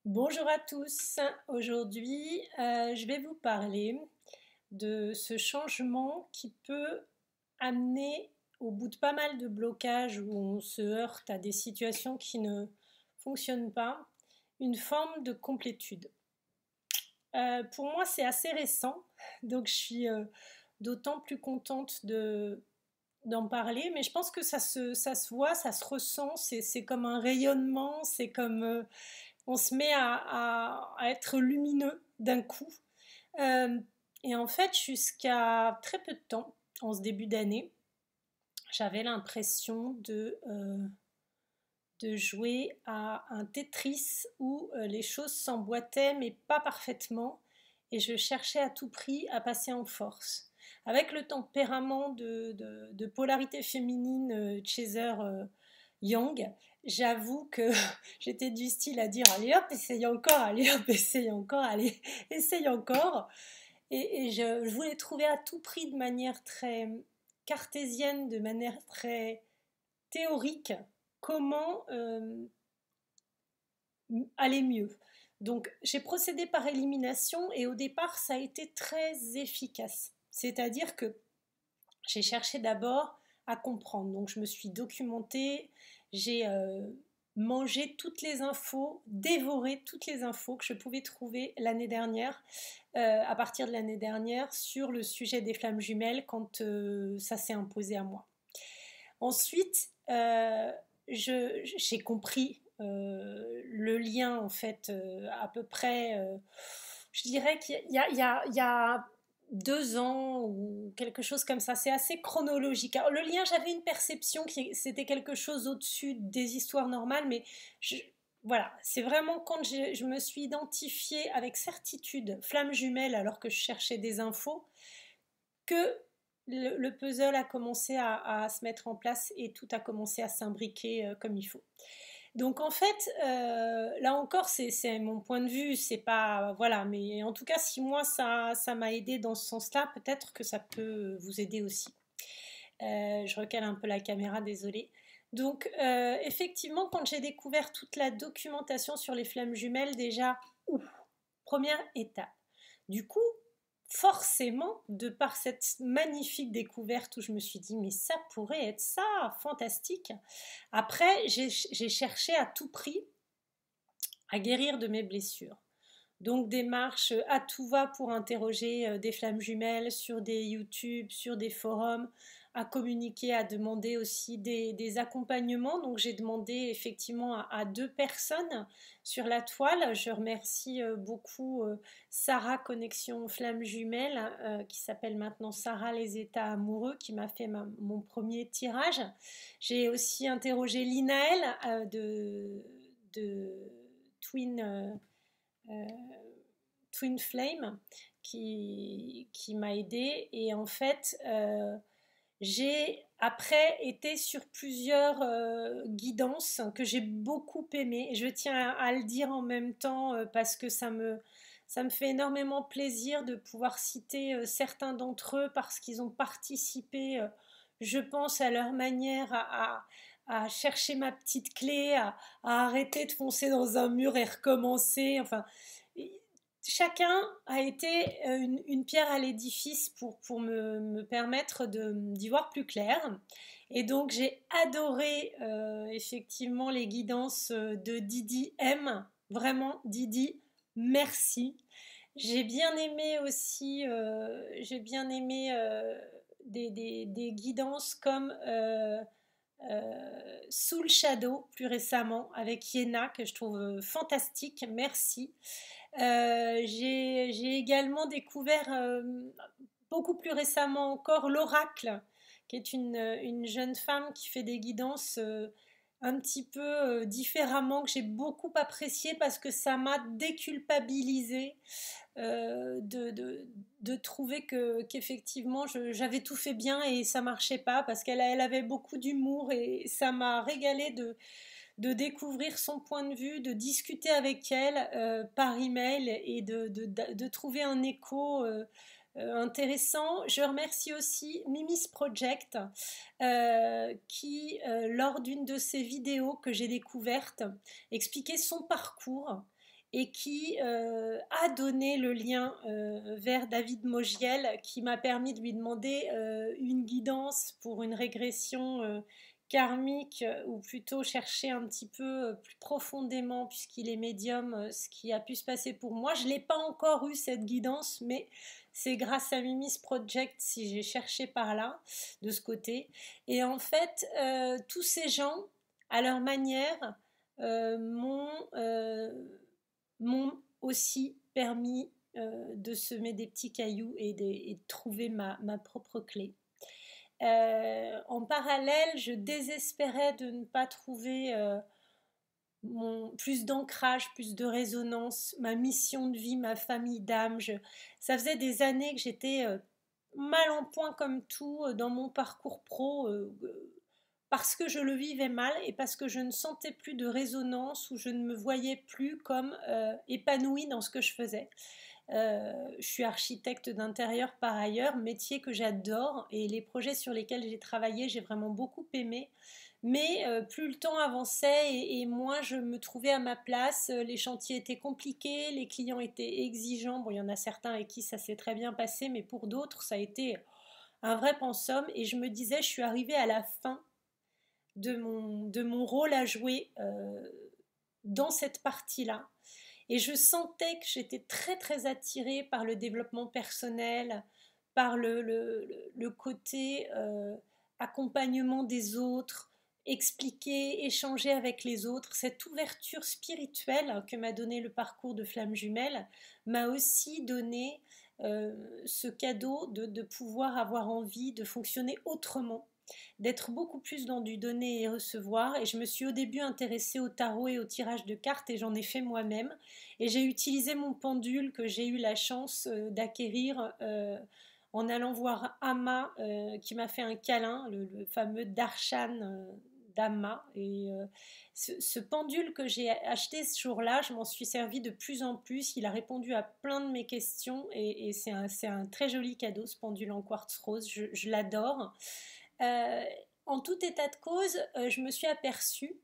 Bonjour à tous. Aujourd'hui, je vais vous parler de ce changement qui peut amener, au bout de pas mal de blocages où on se heurte à des situations qui ne fonctionnent pas, une forme de complétude. Pour moi, c'est assez récent, donc je suis d'autant plus contente d'en parler, mais je pense que ça se voit, ça se ressent, c'est comme un rayonnement, c'est comme on se met à être lumineux d'un coup. Euh, et en fait, jusqu'à très peu de temps, en ce début d'année, j'avais l'impression de jouer à un Tetris où les choses s'emboîtaient, mais pas parfaitement, et je cherchais à tout prix à passer en force. Avec le tempérament de polarité féminine Chaser Young, j'avoue que j'étais du style à dire allez hop, essaye encore, allez hop, essaye encore, allez, essaye encore. Et je voulais trouver à tout prix de manière très cartésienne, de manière très théorique, comment aller mieux. Donc j'ai procédé par élimination et au départ ça a été très efficace. C'est-à-dire que j'ai cherché d'abord à comprendre. Donc je me suis documentée, j'ai mangé toutes les infos, dévoré toutes les infos que je pouvais trouver l'année dernière, à partir de l'année dernière, sur le sujet des flammes jumelles quand ça s'est imposé à moi. Ensuite, j'ai compris le lien en fait à peu près, je dirais qu'il y a 2 ans ou quelque chose comme ça. C'est assez chronologique. Alors, le lien, j'avais une perception qui c'était quelque chose au-dessus des histoires normales, mais je, voilà, c'est vraiment quand je me suis identifiée avec certitude flamme jumelle alors que je cherchais des infos que le puzzle a commencé à se mettre en place et tout a commencé à s'imbriquer comme il faut. Donc en fait, là encore, c'est mon point de vue, c'est pas voilà, mais en tout cas, si moi ça m'a aidé dans ce sens-là, peut-être que ça peut vous aider aussi. Je recale un peu la caméra, désolée. Donc effectivement, quand j'ai découvert toute la documentation sur les flammes jumelles, déjà, ouf, première étape. Du coup, forcément, de par cette magnifique découverte où je me suis dit, mais ça pourrait être ça, fantastique. Après, j'ai cherché à tout prix à guérir de mes blessures. Donc démarche à tout va pour interroger des flammes jumelles sur des YouTube, sur des forums, à communiquer, à demander aussi des accompagnements. Donc j'ai demandé effectivement à 2 personnes sur la toile. Je remercie beaucoup Sarah Connexion Flammes Jumelles, qui s'appelle maintenant Sarah les États amoureux, qui m'a fait mon premier tirage. J'ai aussi interrogé Linaël de Twin... euh, Twin Flame qui m'a aidée et en fait j'ai après été sur plusieurs guidances que j'ai beaucoup aimées et je tiens à le dire en même temps parce que ça me fait énormément plaisir de pouvoir citer certains d'entre eux parce qu'ils ont participé, je pense, à leur manière à chercher ma petite clé, à arrêter de foncer dans un mur et recommencer. Enfin, chacun a été une pierre à l'édifice pour me permettre d'y voir plus clair. Et donc j'ai adoré effectivement les guidances de Didi M. Vraiment, Didi, merci. J'ai bien aimé aussi, j'ai bien aimé des guidances comme Soul Shadow plus récemment avec Yena que je trouve fantastique, merci. J'ai également découvert beaucoup plus récemment encore l'Oracle, qui est une jeune femme qui fait des guidances un petit peu différemment, que j'ai beaucoup apprécié parce que ça m'a déculpabilisé de trouver qu'effectivement j'avais tout fait bien et ça marchait pas parce qu'elle avait beaucoup d'humour et ça m'a régalé de découvrir son point de vue, de discuter avec elle par email et de trouver un écho intéressant. Je remercie aussi Mimis Project qui, lors d'une de ses vidéos que j'ai découverte, expliquait son parcours et qui a donné le lien vers David Mogiel, qui m'a permis de lui demander une guidance pour une régression karmique, ou plutôt chercher un petit peu plus profondément, puisqu'il est médium, ce qui a pu se passer pour moi. Je n'ai pas encore eu cette guidance, mais c'est grâce à Mimi's Project si j'ai cherché par là, de ce côté. Et en fait, tous ces gens, à leur manière, m'ont aussi permis de semer des petits cailloux et de trouver ma propre clé. En parallèle, je désespérais de ne pas trouver plus d'ancrage, plus de résonance, ma mission de vie, ma famille d'âme. Ça faisait des années que j'étais mal en point comme tout dans mon parcours pro, parce que je le vivais mal et parce que je ne sentais plus de résonance, ou je ne me voyais plus comme épanouie dans ce que je faisais. Je suis architecte d'intérieur par ailleurs, métier que j'adore, et les projets sur lesquels j'ai travaillé, j'ai vraiment beaucoup aimé. Mais plus le temps avançait et moins je me trouvais à ma place. Les chantiers étaient compliqués, les clients étaient exigeants. Bon, il y en a certains avec qui ça s'est très bien passé, mais pour d'autres, ça a été un vrai pensum. Et je me disais, je suis arrivée à la fin de mon rôle à jouer dans cette partie-là. Et je sentais que j'étais très très attirée par le développement personnel, par le côté accompagnement des autres, expliquer, échanger avec les autres. Cette ouverture spirituelle que m'a donné le parcours de Flamme Jumelle m'a aussi donné ce cadeau de pouvoir avoir envie de fonctionner autrement, d'être beaucoup plus dans du donner et recevoir. Et je me suis au début intéressée au tarot et au tirage de cartes, et j'en ai fait moi-même. Et j'ai utilisé mon pendule que j'ai eu la chance d'acquérir en allant voir Amma, qui m'a fait un câlin, le fameux Darshan d'Amma. Et ce pendule que j'ai acheté ce jour-là, je m'en suis servi de plus en plus. Il a répondu à plein de mes questions, et c'est un très joli cadeau, ce pendule en quartz rose. Je l'adore. Euh, En tout état de cause, je me suis aperçue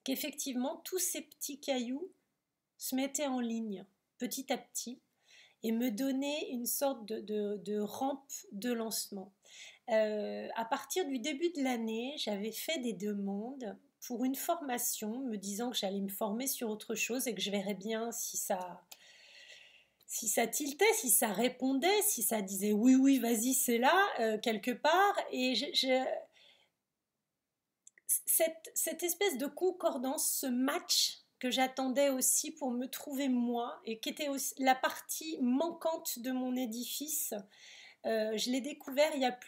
qu'effectivement, tous ces petits cailloux se mettaient en ligne petit à petit et me donnaient une sorte de rampe de lancement. À partir du début de l'année, j'avais fait des demandes pour une formation, me disant que j'allais me former sur autre chose et que je verrais bien si ça tiltait, si ça répondait, si ça disait oui, oui, vas-y, c'est là, quelque part. Et cette espèce de concordance, ce match que j'attendais aussi pour me trouver moi, et qui était aussi la partie manquante de mon édifice, je l'ai découvert il y a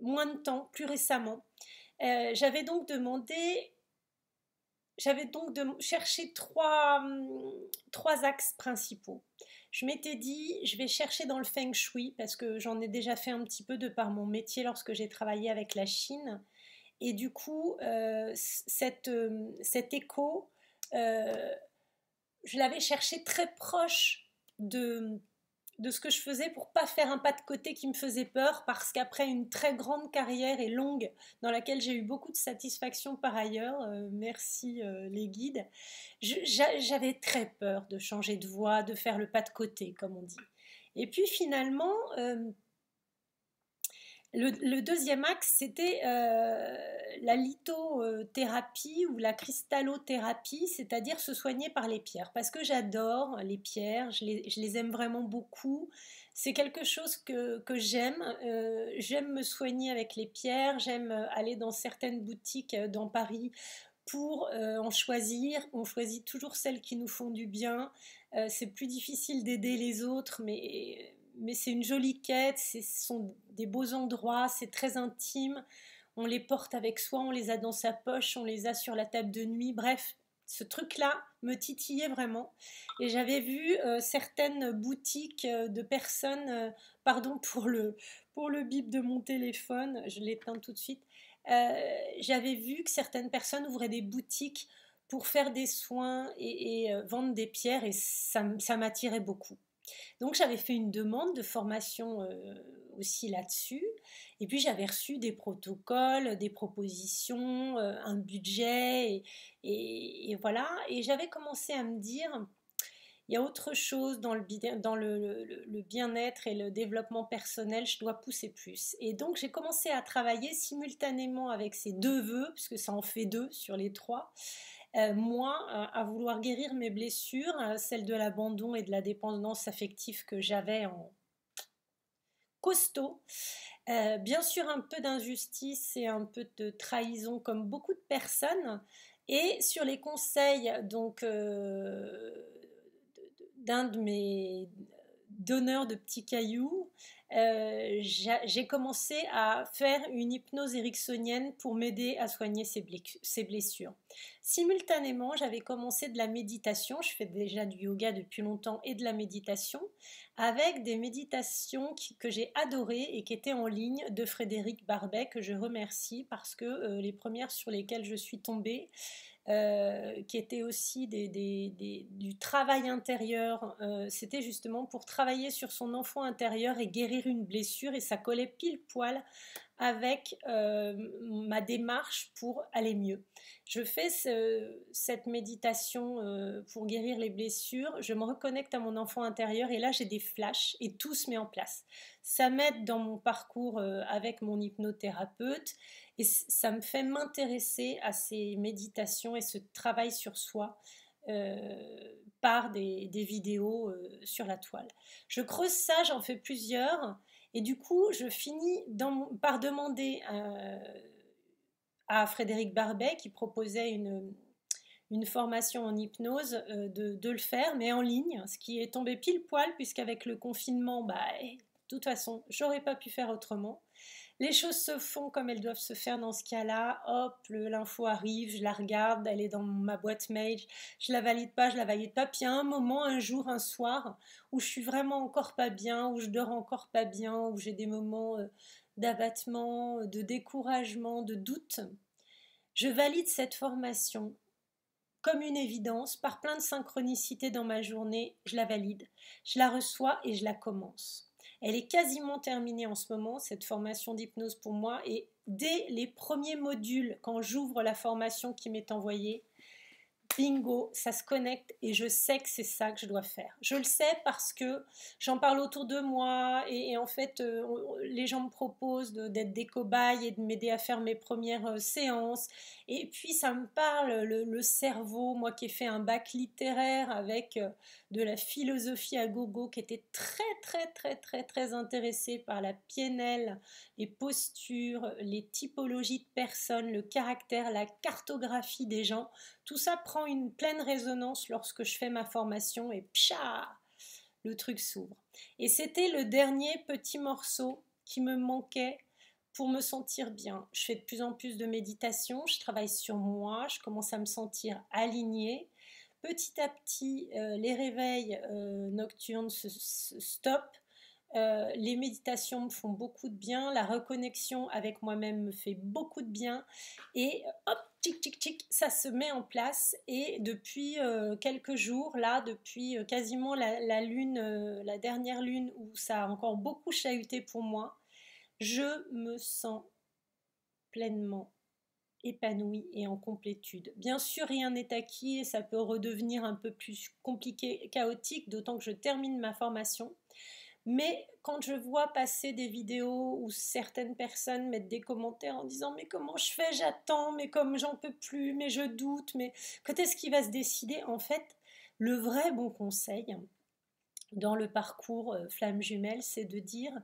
moins de temps, plus récemment. J'avais donc cherché trois axes principaux. Je m'étais dit, je vais chercher dans le feng shui, parce que j'en ai déjà fait un petit peu de par mon métier lorsque j'ai travaillé avec la Chine. Et du coup, cet écho, euh, je l'avais cherché très proche de ce que je faisais, pour pas faire un pas de côté qui me faisait peur, parce qu'après une très grande carrière et longue, dans laquelle j'ai eu beaucoup de satisfaction par ailleurs, merci les guides, j'avais très peur de changer de voie, de faire le pas de côté, comme on dit. Et puis finalement, le deuxième axe, c'était la lithothérapie ou la cristallothérapie, c'est-à-dire se soigner par les pierres. Parce que j'adore les pierres, je les aime vraiment beaucoup. C'est quelque chose que j'aime. J'aime me soigner avec les pierres, j'aime aller dans certaines boutiques dans Paris pour en choisir. On choisit toujours celles qui nous font du bien. C'est plus difficile d'aider les autres, mais c'est une jolie quête, ce sont des beaux endroits, c'est très intime, on les porte avec soi, on les a dans sa poche, on les a sur la table de nuit, bref, ce truc-là me titillait vraiment. Et j'avais vu certaines boutiques de personnes, pardon pour le bip de mon téléphone, je l'éteins tout de suite, j'avais vu que certaines personnes ouvraient des boutiques pour faire des soins et vendre des pierres, et ça m'attirait beaucoup. Donc j'avais fait une demande de formation aussi là-dessus. Et puis j'avais reçu des protocoles, des propositions, un budget. Et voilà. Et j'avais commencé à me dire, il y a autre chose dans le bien-être et le développement personnel, je dois pousser plus. Et donc j'ai commencé à travailler simultanément avec ces deux vœux, puisque ça en fait deux sur les trois. Moi, à vouloir guérir mes blessures, celles de l'abandon et de la dépendance affective que j'avais en costaud. Bien sûr, un peu d'injustice et un peu de trahison comme beaucoup de personnes. Et sur les conseils donc d'un de mes donneurs de petits cailloux, j'ai commencé à faire une hypnose ericksonienne pour m'aider à soigner ces blessures. Simultanément, j'avais commencé de la méditation, je fais déjà du yoga depuis longtemps et de la méditation, avec des méditations que j'ai adorées et qui étaient en ligne de Frédéric Barbet, que je remercie parce que les premières sur lesquelles je suis tombée, qui était aussi du travail intérieur. C'était justement pour travailler sur son enfant intérieur et guérir une blessure, et ça collait pile poil avec ma démarche pour aller mieux. Je fais cette méditation pour guérir les blessures, je me reconnecte à mon enfant intérieur et là j'ai des flashs et tout se met en place. Ça m'aide dans mon parcours avec mon hypnothérapeute et ça me fait m'intéresser à ces méditations et ce travail sur soi par des vidéos sur la toile. Je creuse ça, j'en fais plusieurs. Et du coup, je finis par demander à Frédéric Barbet, qui proposait une formation en hypnose, de le faire, mais en ligne, ce qui est tombé pile poil, puisqu'avec le confinement, de toute façon, j'aurais pas pu faire autrement. Les choses se font comme elles doivent se faire dans ce cas-là. Hop, l'info arrive, je la regarde, elle est dans ma boîte mail, je la valide pas, je la valide pas. Puis il y a un moment, un jour, un soir, où je suis vraiment encore pas bien, où je dors encore pas bien, où j'ai des moments d'abattement, de découragement, de doute. Je valide cette formation comme une évidence, par plein de synchronicité dans ma journée, je la valide, je la reçois et je la commence. Elle est quasiment terminée en ce moment, cette formation d'hypnose pour moi, et dès les premiers modules, quand j'ouvre la formation qui m'est envoyée, bingo, ça se connecte et je sais que c'est ça que je dois faire. Je le sais parce que j'en parle autour de moi et en fait, les gens me proposent d'être des cobayes et de m'aider à faire mes premières séances. Et puis, ça me parle, le cerveau, moi qui ai fait un bac littéraire avec de la philosophie à gogo, qui était très, très, très, très, très intéressée par la PNL, les postures, les typologies de personnes, le caractère, la cartographie des gens. Tout ça prend une pleine résonance lorsque je fais ma formation et psha, le truc s'ouvre. Et c'était le dernier petit morceau qui me manquait pour me sentir bien. Je fais de plus en plus de méditation, je travaille sur moi, je commence à me sentir alignée. Petit à petit, les réveils nocturnes se stoppent. Les méditations me font beaucoup de bien, la reconnexion avec moi-même me fait beaucoup de bien et hop, tchic tchic tchic, ça se met en place et depuis quelques jours, là, depuis quasiment la lune, la dernière lune où ça a encore beaucoup chahuté pour moi, je me sens pleinement épanouie et en complétude. Bien sûr, rien n'est acquis et ça peut redevenir un peu plus compliqué, chaotique, d'autant que je termine ma formation. Mais quand je vois passer des vidéos où certaines personnes mettent des commentaires en disant mais comment je fais, j'attends, mais comme j'en peux plus, mais je doute, mais quand est-ce qu'il va se décider? En fait, le vrai bon conseil dans le parcours Flamme Jumelle, c'est de dire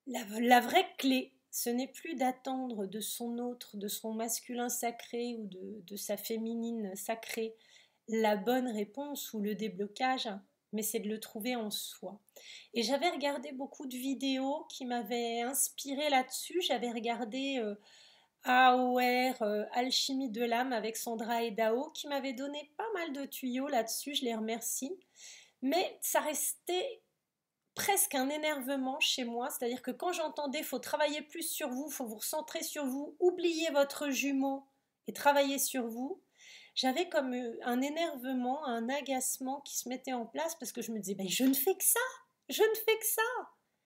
la vraie clé, ce n'est plus d'attendre de son autre, de son masculin sacré ou de sa féminine sacrée la bonne réponse ou le déblocage, mais c'est de le trouver en soi. Et j'avais regardé beaucoup de vidéos qui m'avaient inspiré là-dessus. J'avais regardé AOR, Alchimie de l'âme avec Sandra et Dao, qui m'avait donné pas mal de tuyaux là-dessus, je les remercie. Mais ça restait presque un énervement chez moi, c'est-à-dire que quand j'entendais faut travailler plus sur vous, faut vous recentrer sur vous, oubliez votre jumeau et travailler sur vous, j'avais comme un énervement, un agacement qui se mettait en place parce que je me disais, ben, je ne fais que ça, je ne fais que ça.